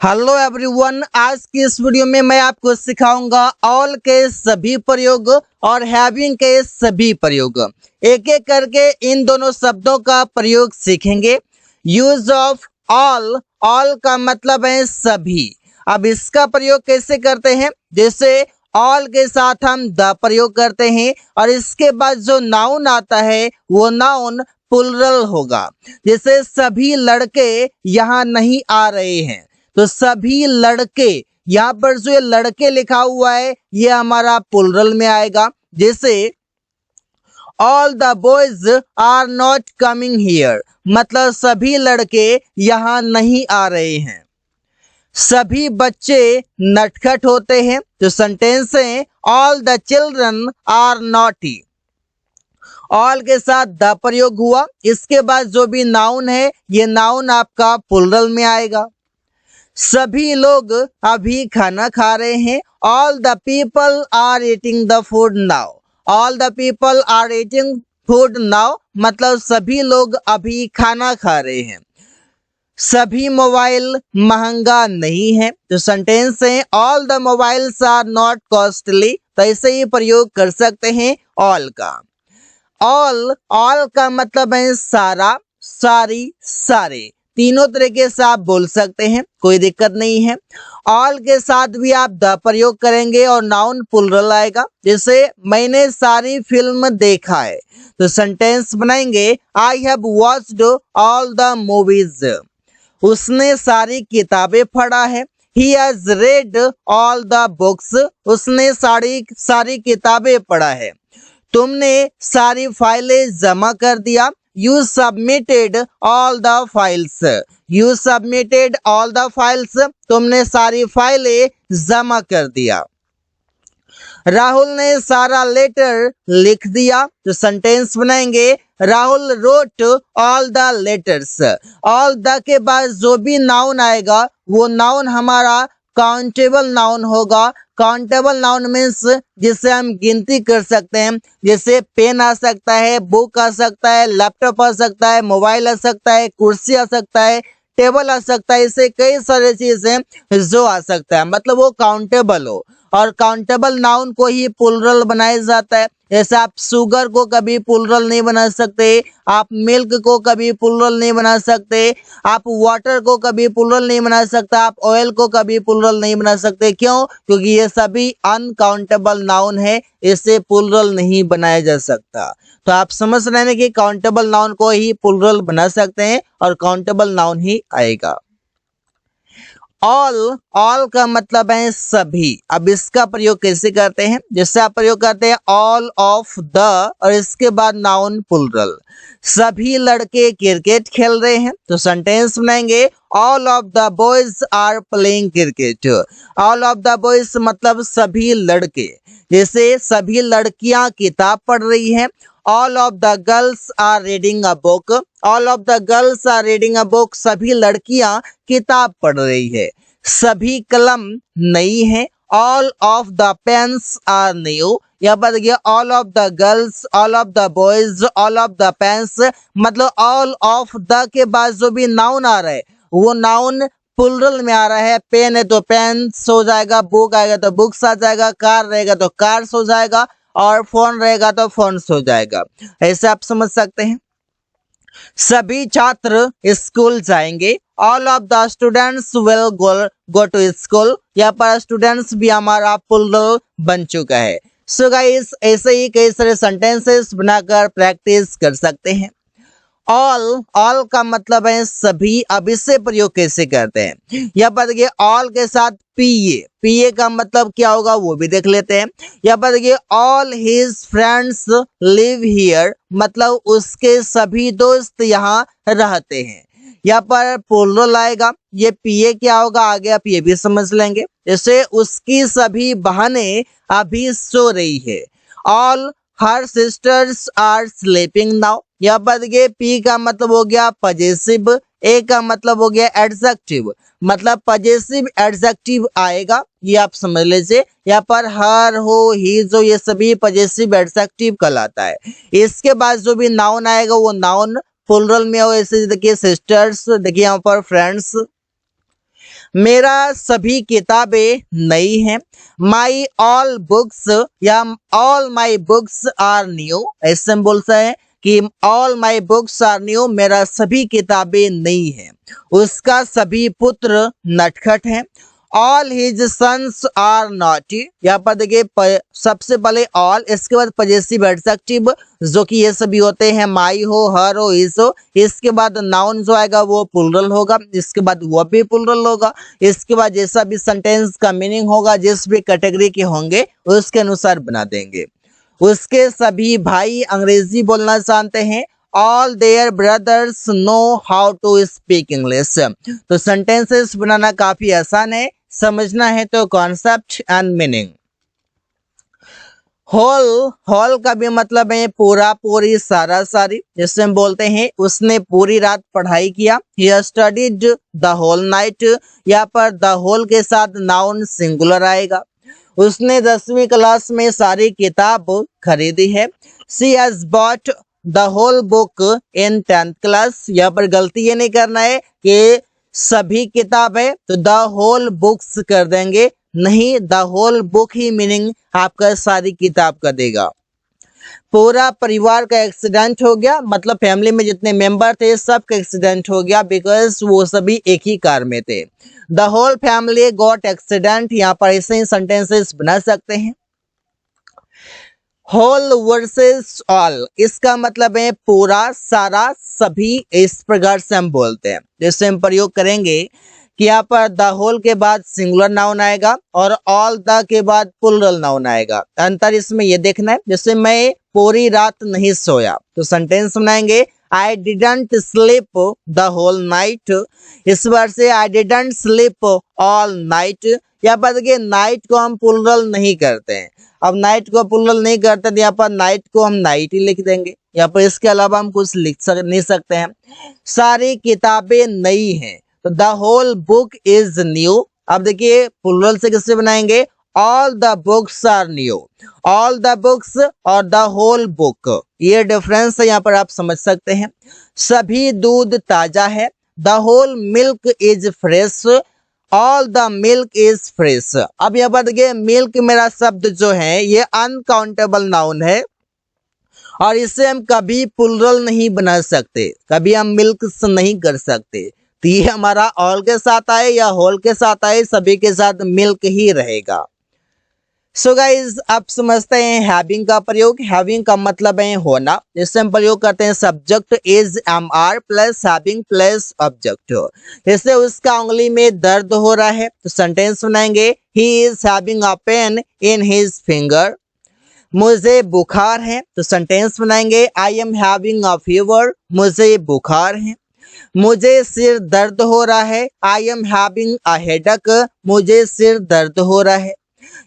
Hello everyone, आज की इस वीडियो में मैं आपको सिखाऊंगा ऑल के सभी प्रयोग और हैविंग के सभी प्रयोग। एक एक करके इन दोनों शब्दों का प्रयोग सीखेंगे। यूज ऑफ ऑल, ऑल का मतलब है सभी। अब इसका प्रयोग कैसे करते हैं? जैसे ऑल के साथ हम द प्रयोग करते हैं और इसके बाद जो नाउन आता है वो नाउन प्लुरल होगा। जैसे सभी लड़के यहाँ नहीं आ रहे हैं, तो सभी लड़के, यहाँ पर जो ये लड़के लिखा हुआ है ये हमारा प्लुरल में आएगा। जैसे all the boys are not coming here, मतलब सभी लड़के यहाँ नहीं आ रहे हैं। सभी बच्चे नटखट होते हैं, तो सेंटेंस है all the children are naughty. All के साथ द प्रयोग हुआ, इसके बाद जो भी नाउन है ये नाउन आपका प्लुरल में आएगा। सभी लोग अभी खाना खा रहे हैं। All the people are eating the food now. All the people are eating food now, मतलब सभी लोग अभी खाना खा रहे हैं। सभी मोबाइल महंगा नहीं है, तो सेंटेंस है all the mobiles are not costly. तो ऐसे ही प्रयोग कर सकते हैं ऑल का। ऑल का मतलब है सारा, सारी, सारे, तीनों तरीके से आप बोल सकते हैं, कोई दिक्कत नहीं है। ऑल के साथ भी आप द प्रयोग करेंगे और नाउन प्लुरल आएगा। जैसे मैंने सारी फिल्म देखा है, तो सेंटेंस बनाएंगे I have watched all the movies. उसने सारी किताबें पढ़ा है। He has read all the books. उसने सारी किताबें पढ़ा है। तुमने सारी फाइलें जमा कर दिया। You submitted all the files. You submitted all the files. तुमने सारी फाइलें जमा कर दिया। राहुल ने सारा लेटर लिख दिया, तो सेंटेंस बनाएंगे Rahul wrote all the letters. All the के बाद जो भी नाउन आएगा वो नाउन हमारा काउंटेबल नाउन होगा। काउंटेबल नाउन मीन्स जिससे हम गिनती कर सकते हैं। जैसे पेन आ सकता है, बुक आ सकता है, लैपटॉप आ सकता है, मोबाइल आ सकता है, कुर्सी आ सकता है, टेबल आ सकता है। इससे कई सारे चीजें जो आ सकता है, मतलब वो काउंटेबल हो। और काउंटेबल नाउन को ही प्लुरल बनाया जाता है। जैसे आप शुगर को कभी प्लुरल नहीं बना सकते, आप मिल्क को कभी प्लुरल नहीं बना सकते, आप वाटर को कभी प्लुरल नहीं बना सकते, आप ऑयल को कभी प्लुरल नहीं बना सकते। क्यों? क्योंकि ये सभी अनकाउंटेबल नाउन है, इसे प्लुरल नहीं बनाया जा सकता। तो आप समझ रहे हैं कि काउंटेबल नाउन को ही प्लुरल बना सकते हैं और काउंटेबल नाउन ही आएगा। ऑल का मतलब है सभी। अब इसका प्रयोग कैसे करते हैं? जैसे आप प्रयोग करते हैं ऑल ऑफ द और इसके बाद नाउन प्लुरल। सभी लड़के क्रिकेट खेल रहे हैं, तो सेंटेंस बनाएंगे all of the boys are playing cricket. All of the boys मतलब सभी लड़के। जैसे सभी लड़कियां किताब पढ़ रही हैं। All of the girls are reading a book. All of the girls are reading a book, सभी लड़कियां किताब पढ़ रही है। सभी कलम नई है। All of the pens are new. यह पर देखिए all of the girls, all of the boys, all of the pens, मतलब ऑल ऑफ द के बाद जो भी नाउन आ रहा है वो नाउन प्लुरल में आ रहा है। पेन है तो पेन्स हो जाएगा, बुक आएगा तो बुक्स आ जाएगा, कार रहेगा तो कार्स हो जाएगा और फोन रहेगा तो फोन्स हो जाएगा। ऐसे आप समझ सकते हैं। सभी छात्र स्कूल जाएंगे। All of the students will go to school. यहाँ पर स्टूडेंट्स भी हमारा प्लुरल बन चुका है। सो गाइस, ऐसे ही कई सारे सेंटेंसेस बनाकर प्रैक्टिस कर सकते हैं। ऑल का मतलब है सभी। अब इससे प्रयोग कैसे करते हैं? यहाँ पर देखिए ऑल के साथ पीए का मतलब क्या होगा वो भी देख लेते हैं। यहाँ पर देखिए all his friends live here, मतलब उसके सभी दोस्त यहाँ रहते हैं। यहाँ पर प्लुरल आएगा। ये पीए क्या होगा आगे आप ये भी समझ लेंगे। जैसे उसकी सभी बहनें अभी सो रही है। All her sisters are sleeping now. यहाँ पर देखिए पी का मतलब हो गया पजेसिव, ए का मतलब हो गया एडजेक्टिव, मतलब पजेसिव एडजेक्टिव आएगा, ये आप समझ लीजिए। यहाँ पर हर, हो, ही, जो, ये सभी पजेसिव एडजेक्टिव कहलाता है। इसके बाद जो भी नाउन आएगा वो नाउन प्लुरल में हो। ऐसे देखिए सिस्टर्स, देखिए यहाँ पर फ्रेंड्स। मेरा सभी किताबें नई हैं। माई ऑल बुक्स या all my books are new, ऐसे हम बोलते हैं कि all my books are new, मेरा सभी किताबें नई हैं। उसका सभी पुत्र नटखट हैं। All his sons are naughty, यहाँ पर देखिए सबसे पहले ऑल, इसके बाद पजेसिव एडजेक्टिव जो कि ये सभी होते हैं, माई हो, हर हो, इस हो। इसके बाद नाउन जो आएगा वो प्लुरल होगा, इसके बाद वो भी प्लुरल होगा। इसके बाद जैसा भी सेंटेंस का मीनिंग होगा, जिस भी कैटेगरी के होंगे उसके अनुसार बना देंगे। उसके सभी भाई अंग्रेजी बोलना जानते हैं। All their brothers know how to speak English. तो सेंटेंसेस बनाना काफी आसान है, समझना है तो concept and meaning. Whole, whole का भी मतलब है पूरा, पूरी, सारा, सारी। जिससे हम बोलते हैं उसने पूरी रात पढ़ाई किया। He studied the whole night, यहाँ पर द होल के साथ नाउन सिंगुलर आएगा। उसने 10वीं क्लास में सारी किताब खरीदी है। She has bought the whole book in 10th class. यहाँ पर गलती ये नहीं करना है कि सभी किताब है तो द होल बुक्स कर देंगे, नहीं, द होल बुक ही मीनिंग आपका सारी किताब का देगा। पूरा परिवार का एक्सीडेंट हो गया, मतलब फैमिली में जितने मेंबर थे सबका एक्सीडेंट हो गया, बिकॉज वो सभी एक ही कार में थे। The whole family got accident, यहाँ पर ऐसे ही सेंटेंसेस बना सकते हैं। होल वर्सेस ऑल, इसका मतलब है पूरा, सारा, सभी, इस प्रकार से हम बोलते हैं। जैसे हम प्रयोग करेंगे कि यहाँ पर द होल के बाद सिंगुलर नाउन आएगा और ऑल द के बाद प्लुरल नाउन आएगा। अंतर इसमें ये देखना है। जैसे मैं पूरी रात नहीं सोया, तो सेंटेंस बनाएंगे I didn't sleep the whole night. इस बार से I didn't sleep all night. यहाँ पर देखिए नाइट को हम प्लुरल नहीं करते हैं। अब नाइट को प्लुरल नहीं करते तो यहाँ पर नाइट को हम नाइट ही लिख देंगे। यहाँ पर इसके अलावा हम कुछ नहीं सकते हैं। सारी किताबें नई हैं, तो the whole book is new. अब देखिए प्लुरल से किससे बनाएंगे, all the books are new. All the books और द होल बुक, ये डिफरेंस है, यहाँ पर आप समझ सकते हैं। सभी दूध ताजा है। The whole milk is fresh. All the milk is fresh. अब यहाँ पर देखिए मिल्क मेरा शब्द जो है ये अनकाउंटेबल नाउन है और इसे हम कभी प्लुरल नहीं बना सकते, कभी हम मिल्क नहीं कर सकते। तो ये हमारा ऑल के साथ आए या होल के साथ आए, सभी के साथ मिल्क ही रहेगा। सो गाइज आप समझते हैं हैविंग का प्रयोग। हैविंग का मतलब है होना, जिससे हम प्रयोग करते हैं subject is am are plus having plus object. जैसे उसका उंगली में दर्द हो रहा है, तो सेंटेंस बनाएंगे ही is having a pain in his finger. मुझे बुखार है, तो सेंटेंस बनाएंगे आई एम हैविंग अ फीवर, मुझे बुखार है। मुझे सिर दर्द हो रहा है, आई एम हैविंग अ हेडेक, मुझे सिर दर्द हो रहा है।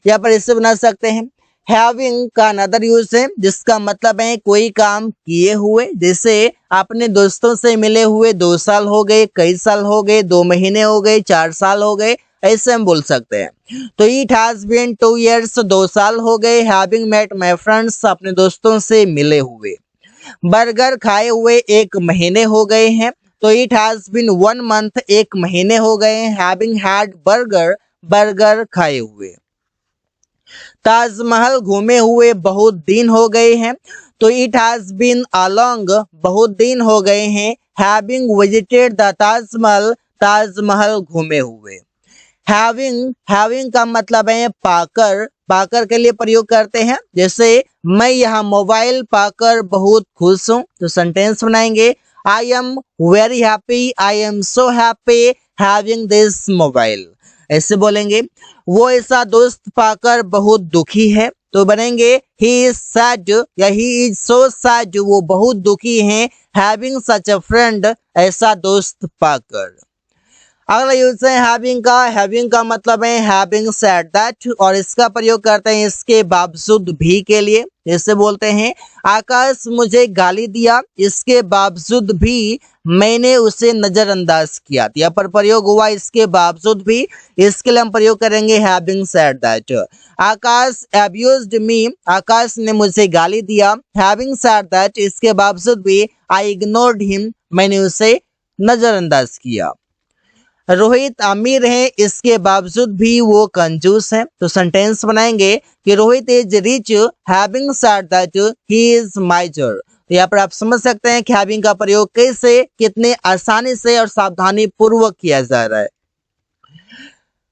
यहाँ पर इससे बना सकते हैं। हैविंग का अनदर यूज है जिसका मतलब है कोई काम किए हुए, जैसे अपने दोस्तों से मिले हुए 2 साल हो गए, कई साल हो गए, 2 महीने हो गए, 4 साल हो गए, ऐसे हम बोल सकते हैं। तो इट हैज बीन 2 years, 2 साल हो गए। हैविंग मेट माय फ्रेंड्स, अपने दोस्तों से मिले हुए। बर्गर खाए हुए 1 महीने हो गए हैं, तो इट हैज बीन 1 month, 1 महीने हो गए हैं। हैविंग हैड बर्गर, बर्गर खाए हुए। ताजमहल घूमे हुए बहुत दिन हो गए हैं, तो it has been a long, बहुत दिन हो गए हैं। Having visited the Taj Mahal, Taj Mahal घूमे हुए। हैविंग का मतलब है पाकर, पाकर के लिए प्रयोग करते हैं। जैसे मैं यहाँ मोबाइल पाकर बहुत खुश हूँ, तो सेंटेंस बनाएंगे I am very happy, I am so happy having this mobile, ऐसे बोलेंगे। वो ऐसा दोस्त पाकर बहुत दुखी है, तो बनेंगे ही इज सैड या ही इज सो सैड, वो बहुत दुखी हैं हैविंग सच अ फ्रेंड, ऐसा दोस्त पाकर। अगला यूज है हैविंग का मतलब है हैविंग सेड दैट, और इसका प्रयोग करते हैं इसके बावजूद भी के लिए। जैसे बोलते हैं आकाश मुझे गाली दिया, इसके बावजूद भी मैंने उसे नजरअंदाज किया। यहाँ पर प्रयोग हुआ इसके बावजूद भी, इसके लिए हम प्रयोग करेंगे having said that. Akash abused me, Akash ने मुझे गाली दिया। हैविंग सेड दैट, इसके बावजूद भी आई इग्नोर्ड हिम, मैंने उसे नजरअंदाज किया। रोहित अमीर है इसके बावजूद भी वो कंजूस है। तो सेंटेंस बनाएंगे कि Rohit is rich having said that he is माइजर। तो यहाँ पर आप समझ सकते हैं कि हैविंग का प्रयोग कैसे, कितने आसानी से और सावधानी पूर्वक किया जा रहा है।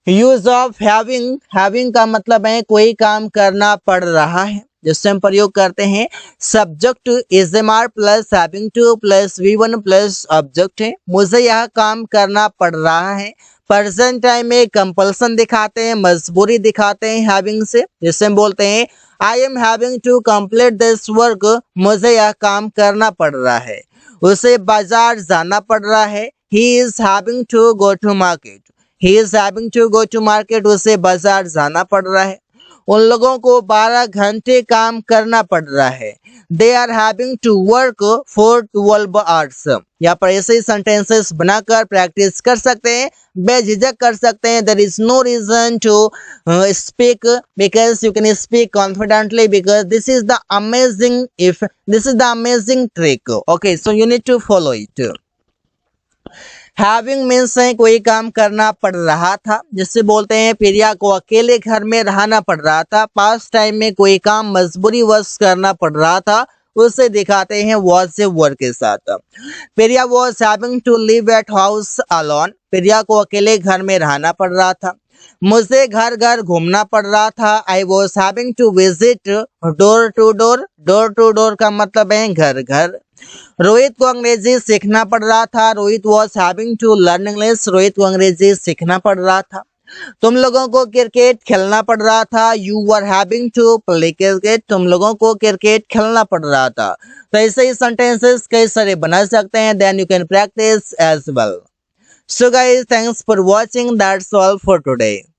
यूज ऑफ हैविंग, हैविंग का मतलब है कोई काम करना पड़ रहा है, जिससे हम प्रयोग करते हैं subject is am are plus having to plus V1 plus object है। मुझे यह काम करना पड़ रहा है। प्रेजेंट टाइम में कंपल्सन दिखाते हैं, मजबूरी दिखाते हैं हैविंग से, जिससे हम बोलते हैं I am having to complete this work, मुझे यह काम करना पड़ रहा है। उसे बाजार जाना पड़ रहा है। He is having to go to market, he is having to go to market, उसे बाजार जाना पड़ रहा है। उन लोगों को 12 घंटे काम करना पड़ रहा है। They are having to work for 12 hours. यहाँ पर ऐसे ही सेंटेंसेस बनाकर प्रैक्टिस कर सकते हैं, बेझिझक कर सकते हैं। There is no reason to speak because you can speak confidently because this is the amazing trick. Okay, so you need to follow it. Having means है कोई काम करना पड़ रहा था, जिससे बोलते हैं प्रिया को अकेले घर में रहना पड़ रहा था। पास्ट टाइम में कोई काम मजबूरीवश करना पड़ रहा था, उसे दिखाते हैं वॉज से वर्क के साथ। Priya was having to live at house alone, Priya को अकेले घर में रहना पड़ रहा था। मुझे घर घर घूमना पड़ रहा था। I was having to visit door to door, door to door का मतलब है घर घर। रोहित को अंग्रेजी सीखना पड़ रहा था। Rohit was having to learn English, Rohit को अंग्रेजी सीखना पड़ रहा था। तुम लोगों को क्रिकेट खेलना पड़ रहा था। You were having to play cricket, तुम लोगों को क्रिकेट खेलना पड़ रहा था। तो ऐसे ही सेंटेंसेस कई सारे बना सकते हैं, then you can practise as well. So guys, thanks for watching, that's all for today.